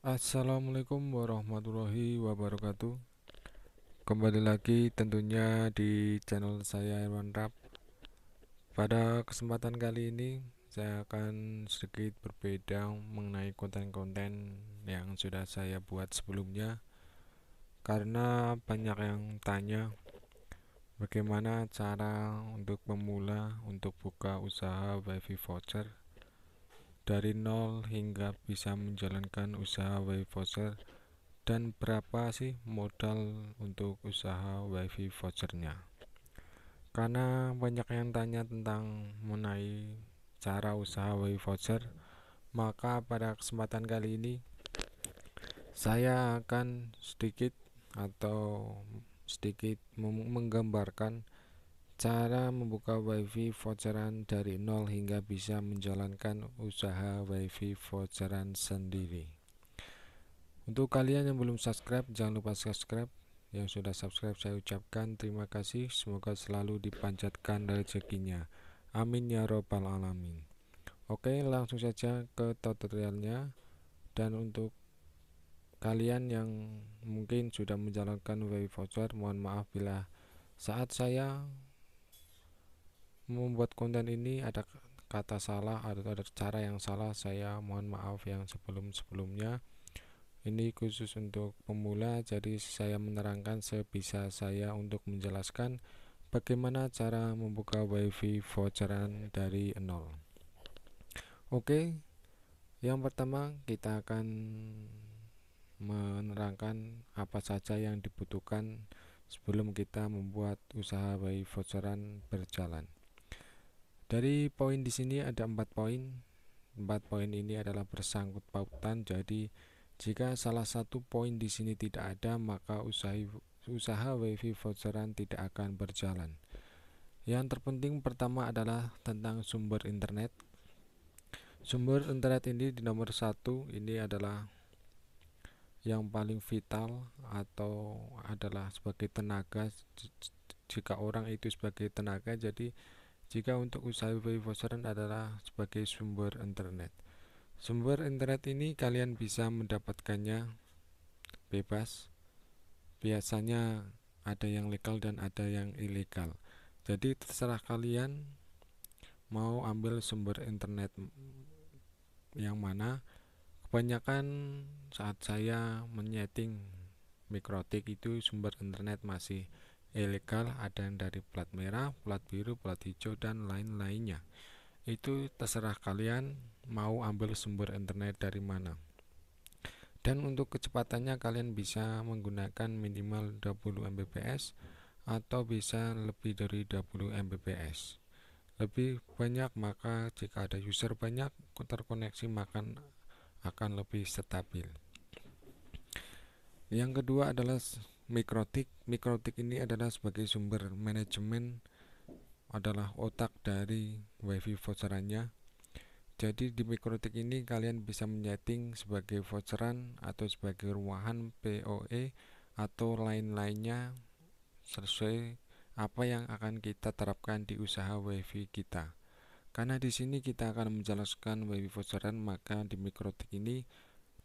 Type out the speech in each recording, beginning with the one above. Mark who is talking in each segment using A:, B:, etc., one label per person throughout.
A: Assalamualaikum warahmatullahi wabarakatuh. Kembali lagi tentunya di channel saya Irwan Rap. Pada kesempatan kali ini saya akan sedikit berbeda mengenai konten-konten yang sudah saya buat sebelumnya, karena banyak yang tanya bagaimana cara untuk pemula untuk buka usaha wifi voucher dari nol hingga bisa menjalankan usaha wifi voucher. Dan berapa sih modal untuk usaha wifi vouchernya? Karena banyak yang tanya tentang mengenai cara usaha wifi voucher, maka pada kesempatan kali ini saya akan sedikit menggambarkan cara membuka wifi voucheran dari nol hingga bisa menjalankan usaha wifi voucheran sendiri. Untuk kalian yang belum subscribe, jangan lupa subscribe. Yang sudah subscribe saya ucapkan terima kasih. Semoga selalu dipanjatkan rezekinya. Amin ya robbal alamin. Oke, langsung saja ke tutorialnya. Dan untuk kalian yang mungkin sudah menjalankan wifi voucher, mohon maaf bila saat saya membuat konten ini ada kata salah atau ada cara yang salah, saya mohon maaf yang sebelum-sebelumnya. Ini khusus untuk pemula, jadi saya menerangkan sebisa saya untuk menjelaskan bagaimana cara membuka wifi voucheran dari nol. Oke, yang pertama kita akan menerangkan apa saja yang dibutuhkan sebelum kita membuat usaha wifi voucheran berjalan. Dari poin di sini ada 4 poin. 4 poin ini adalah bersangkut pautan, jadi jika salah satu poin di sini tidak ada, maka usaha wifi voucheran tidak akan berjalan. Yang terpenting pertama adalah tentang sumber internet. Sumber internet ini di nomor satu ini adalah yang paling vital atau adalah sebagai tenaga. Jika orang itu sebagai tenaga, jadi jika untuk usaha wifi voucheran adalah sebagai sumber internet. Sumber internet ini kalian bisa mendapatkannya bebas. Biasanya ada yang legal dan ada yang ilegal. Jadi terserah kalian mau ambil sumber internet yang mana. Kebanyakan saat saya menyeting Mikrotik itu sumber internet masih ilegal, ada yang dari plat merah, plat biru, plat hijau dan lain-lainnya. Itu terserah kalian mau ambil sumber internet dari mana. Dan untuk kecepatannya kalian bisa menggunakan minimal 20 Mbps atau bisa lebih dari 20 Mbps. Lebih banyak maka jika ada user banyak terkoneksi maka akan lebih stabil. Yang kedua adalah Mikrotik. Mikrotik ini adalah sebagai sumber manajemen, adalah otak dari wifi voucherannya. Jadi di Mikrotik ini kalian bisa menyeting sebagai voucheran atau sebagai ruahan PoE atau lain-lainnya sesuai apa yang akan kita terapkan di usaha wifi kita. Karena di sini kita akan menjelaskan wifi voucheran, maka di Mikrotik ini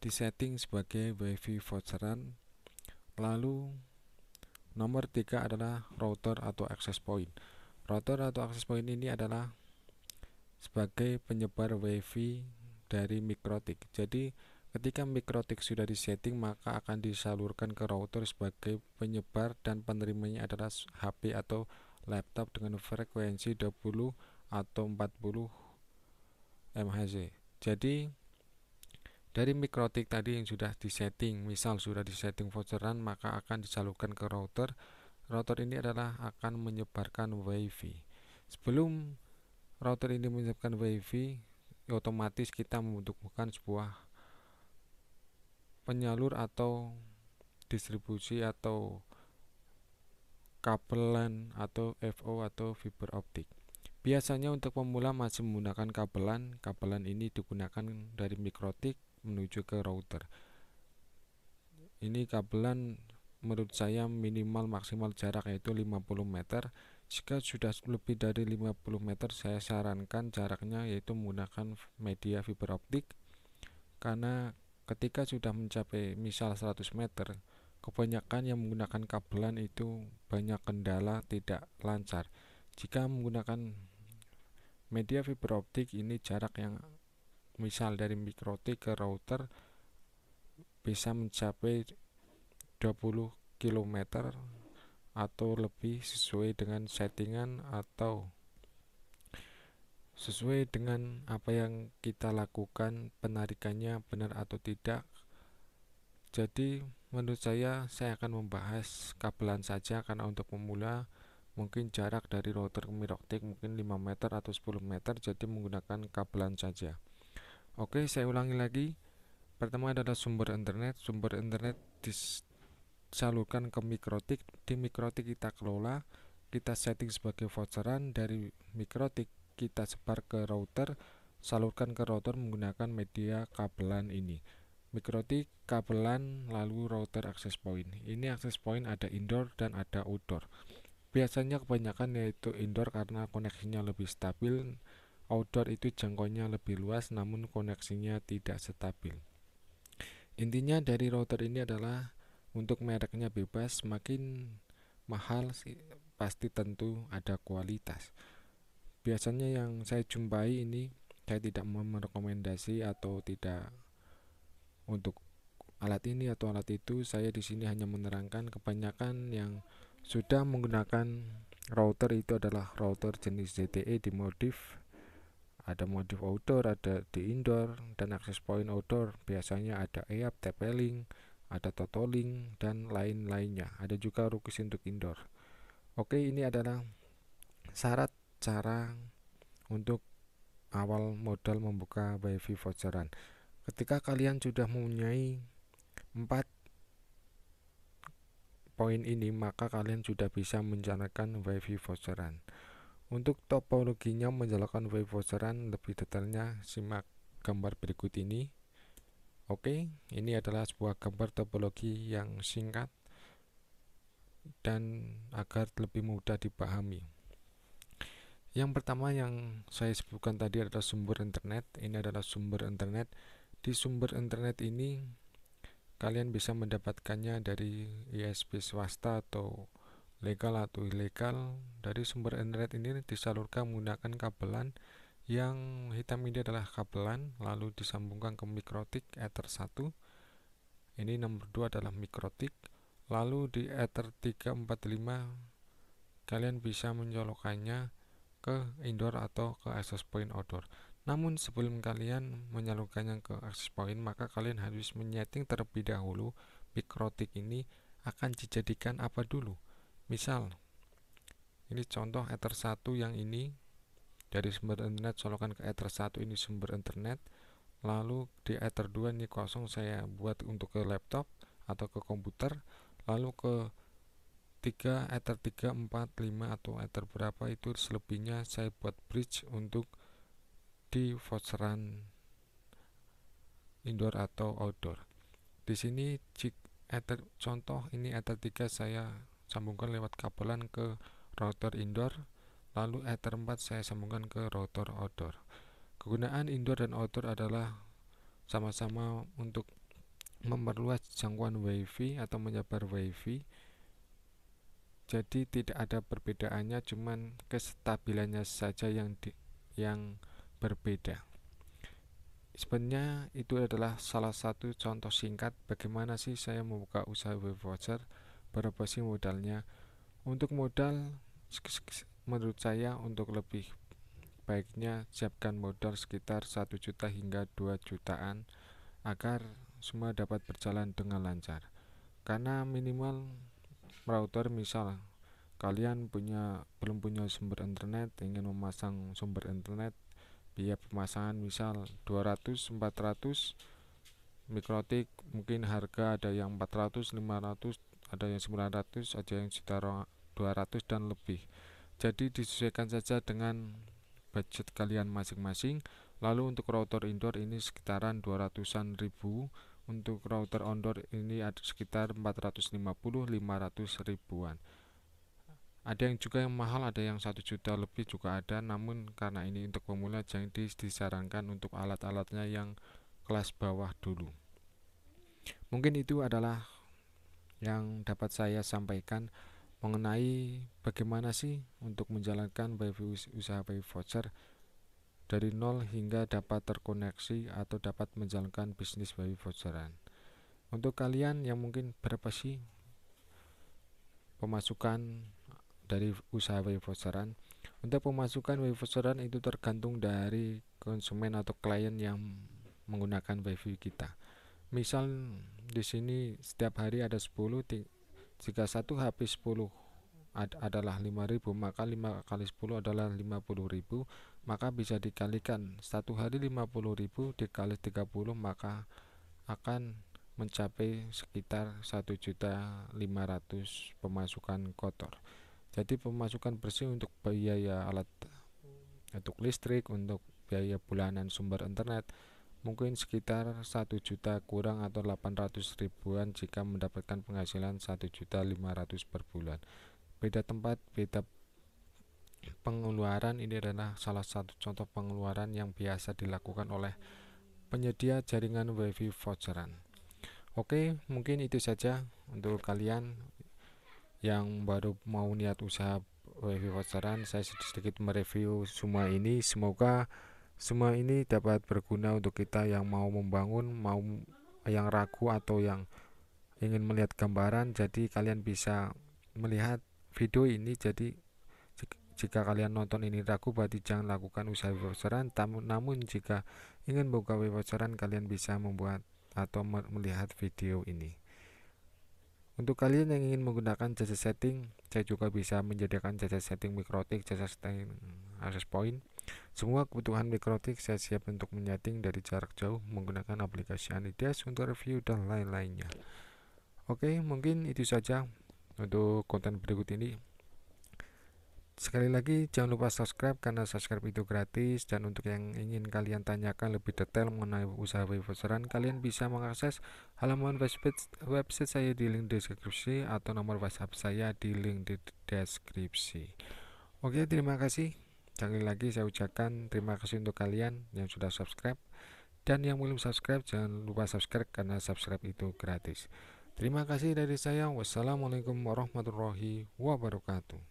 A: disetting sebagai wifi voucheran. Lalu nomor 3 adalah router atau access point. Router atau access point ini adalah sebagai penyebar wifi dari Mikrotik. Jadi ketika Mikrotik sudah disetting maka akan disalurkan ke router sebagai penyebar dan penerimanya adalah HP atau laptop dengan frekuensi 20 atau 40 MHz. Jadi dari Mikrotik tadi yang sudah disetting, misal sudah disetting voucheran, maka akan disalurkan ke router. Router ini adalah akan menyebarkan wifi. Sebelum router ini menyebarkan wifi, otomatis kita membutuhkan sebuah penyalur atau distribusi atau kabel LAN atau FO atau fiber optik. Biasanya untuk pemula masih menggunakan kabel LAN. Kabel LAN ini digunakan dari Mikrotik menuju ke router. Ini kabel LAN menurut saya minimal maksimal jarak yaitu 50 meter. Jika sudah lebih dari 50 meter saya sarankan jaraknya yaitu menggunakan media fiber optik, karena ketika sudah mencapai misal 100 meter, kebanyakan yang menggunakan kabelan itu banyak kendala tidak lancar. Jika menggunakan media fiber optik, ini jarak yang misal dari mikrotik ke router bisa mencapai 20 km atau lebih sesuai dengan settingan atau sesuai dengan apa yang kita lakukan, penarikannya benar atau tidak. Jadi menurut saya akan membahas kabelan saja, karena untuk pemula mungkin jarak dari router ke mikrotik mungkin 5 meter atau 10 meter, jadi menggunakan kabelan saja. Oke, saya ulangi lagi. Pertama adalah sumber internet. Sumber internet disalurkan ke mikrotik. Di mikrotik kita kelola, kita setting sebagai voucheran. Dari mikrotik kita sebar ke router, salurkan ke router menggunakan media kabelan ini. Mikrotik, kabelan, lalu router access point. Ini access point ada indoor dan ada outdoor. Biasanya kebanyakan yaitu indoor karena koneksinya lebih stabil. Outdoor itu jangkauannya lebih luas namun koneksinya tidak stabil. Intinya dari router ini adalah untuk mereknya bebas, semakin mahal pasti tentu ada kualitas. Biasanya yang saya jumpai ini, saya tidak merekomendasi atau tidak untuk alat ini atau alat itu. Saya di sini hanya menerangkan kebanyakan yang sudah menggunakan router itu adalah router jenis ZTE dimodif. Ada modif outdoor, ada di indoor, dan access point outdoor. Biasanya ada EAP, TP-Link, ada Totolink, dan lain-lainnya. Ada juga Rukis untuk indoor. Oke, ini adalah syarat cara untuk awal modal membuka WiFi voucheran. Ketika kalian sudah mempunyai 4 poin ini, maka kalian sudah bisa menjalankan WiFi voucheran. Untuk topologinya menjalankan WiFi voucheran lebih detailnya simak gambar berikut ini. Oke, ini adalah sebuah gambar topologi yang singkat dan agar lebih mudah dipahami. Yang pertama yang saya sebutkan tadi adalah sumber internet. Ini adalah sumber internet. Di sumber internet ini kalian bisa mendapatkannya dari ISP swasta atau legal atau ilegal. Dari sumber internet ini disalurkan menggunakan kabelan. Yang hitam ini adalah kabelan, lalu disambungkan ke mikrotik Ether 1. Ini nomor 2 adalah mikrotik. Lalu di Ether 345 kalian bisa menyalurkannya ke indoor atau ke access point outdoor. Namun sebelum kalian menyalurkannya ke access point, maka kalian harus menyeting terlebih dahulu mikrotik ini akan dijadikan apa dulu. Misal, ini contoh Ether 1 yang ini, dari sumber internet salurkan ke Ether 1, ini sumber internet. Lalu di Ether 2 ini kosong, saya buat untuk ke laptop atau ke komputer. Lalu ke 3, Ether 3, 4, 5 atau Ether berapa itu selebihnya saya buat bridge untuk di voucheran indoor atau outdoor. Di sini Ether contoh ini Ether 3 saya sambungkan lewat kabelan ke router indoor, lalu Ether 4 saya sambungkan ke router outdoor. Kegunaan indoor dan outdoor adalah sama-sama untuk memperluas jangkauan WiFi atau menyebar WiFi. Jadi tidak ada perbedaannya, cuman kestabilannya saja yang berbeda. Sebenarnya itu adalah salah satu contoh singkat bagaimana sih saya membuka usaha WiFi voucher, berapa sih modalnya. Untuk modal menurut saya untuk lebih baiknya siapkan modal sekitar 1 juta hingga 2 jutaan agar semua dapat berjalan dengan lancar. Karena minimal router, misal kalian belum punya sumber internet, ingin memasang sumber internet, biaya pemasangan misal 200-400, mikrotik mungkin harga ada yang 400, 500, ada yang 900, ada yang sekitar 200 dan lebih. Jadi disesuaikan saja dengan budget kalian masing-masing. Lalu untuk router indoor ini sekitaran 200-an ribu, untuk router outdoor ini ada sekitar 450-500 ribuan. Ada yang juga yang mahal, ada yang 1 juta lebih juga ada. Namun karena ini untuk pemula, jangan disarankan untuk alat-alatnya yang kelas bawah dulu. Mungkin itu adalah yang dapat saya sampaikan mengenai bagaimana sih untuk menjalankan usaha WiFi voucher dari nol hingga dapat terkoneksi atau dapat menjalankan bisnis WiFi voucheran. Untuk kalian yang mungkin berapa sih pemasukan dari usaha WiFi voucheran? Untuk pemasukan WiFi voucheran itu tergantung dari konsumen atau klien yang menggunakan WiFi kita. Misal di sini setiap hari ada 10, jika satu HP 10 adalah 5.000, maka 5 kali 10 adalah 50.000, maka bisa dikalikan satu hari 50.000 dikali 30, maka akan mencapai sekitar 1.500.000 pemasukan kotor. Jadi pemasukan bersih untuk biaya alat, untuk listrik, untuk biaya bulanan sumber internet mungkin sekitar 1 juta kurang atau 800 ribuan jika mendapatkan penghasilan 1.500.000 per bulan. Beda tempat, beda pengeluaran. Ini adalah salah satu contoh pengeluaran yang biasa dilakukan oleh penyedia jaringan WiFi voucheran. Oke, mungkin itu saja untuk kalian yang baru mau niat usaha WiFi voucheran. Saya sedikit mereview semua ini. Semoga semua ini dapat berguna untuk kita yang mau membangun, mau yang ragu atau yang ingin melihat gambaran. Jadi kalian bisa melihat video ini. Jadi jika kalian nonton ini ragu, berarti jangan lakukan usaha voucheran. Namun jika ingin buka voucheran, kalian bisa membuat atau melihat video ini. Untuk kalian yang ingin menggunakan jasa setting, saya juga bisa menyediakan jasa setting mikrotik, jasa setting access point. Semua kebutuhan mikrotik saya siap untuk menyeting dari jarak jauh menggunakan aplikasi Anidas untuk review dan lain-lainnya. Oke, mungkin itu saja untuk konten berikut ini. Sekali lagi jangan lupa subscribe karena subscribe itu gratis, dan untuk yang ingin kalian tanyakan lebih detail mengenai usaha WiFi voucheran, kalian bisa mengakses halaman website saya di link deskripsi atau nomor WhatsApp saya di link di deskripsi. Oke, terima kasih. Sekali lagi saya ucapkan terima kasih untuk kalian yang sudah subscribe, dan yang belum subscribe jangan lupa subscribe karena subscribe itu gratis. Terima kasih dari saya. Wassalamualaikum warahmatullahi wabarakatuh.